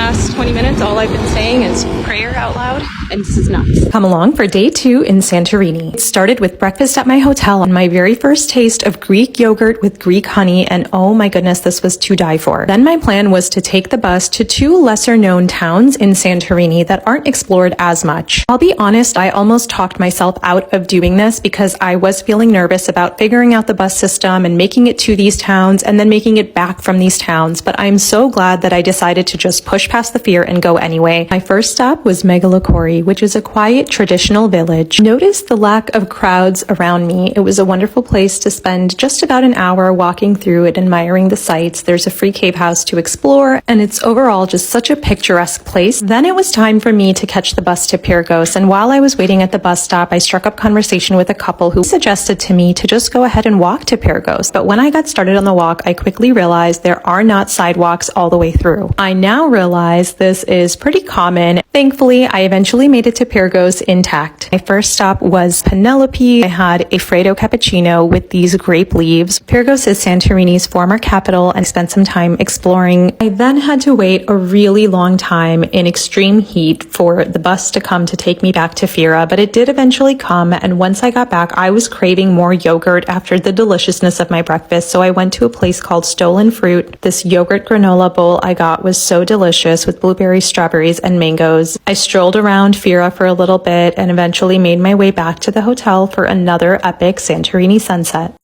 past 20 minutes, all I've been saying is prayer out loud, and this is nuts. Come along for day 2 in Santorini. It started with breakfast at my hotel and my very first taste of Greek yogurt with Greek honey, and oh my goodness, this was to die for. Then my plan was to take the bus to 2 lesser known towns in Santorini that aren't explored as much. I'll be honest, I almost talked myself out of doing this because I was feeling nervous about figuring out the bus system and making it to these towns and then making it back from these towns, but I'm so glad that I decided to just push past the fear and go anyway. My first stop was Megalochori, which is a quiet traditional village. Notice the lack of crowds around me. It was a wonderful place to spend just about an hour walking through it, admiring the sights. There's a free cave house to explore, and it's overall just such a picturesque place. Then it was time for me to catch the bus to Pyrgos, and while I was waiting at the bus stop, I struck up conversation with a couple who suggested to me to just go ahead and walk to Pyrgos. But when I got started on the walk, I quickly realized there are not sidewalks all the way through. I now realize this is pretty common. Thankfully, I eventually made it to Pyrgos intact. My first stop was Penelope. I had a Freddo cappuccino with these grape leaves. Pyrgos is Santorini's former capital, and I spent some time exploring. I then had to wait a really long time in extreme heat for the bus to come to take me back to Fira, but it did eventually come, and once I got back, I was craving more yogurt after the deliciousness of my breakfast, so I went to a place called Stolen Fruit. This yogurt granola bowl I got was so delicious with blueberries, strawberries, and mangoes. I strolled around Fira for a little bit and eventually made my way back to the hotel for another epic Santorini sunset.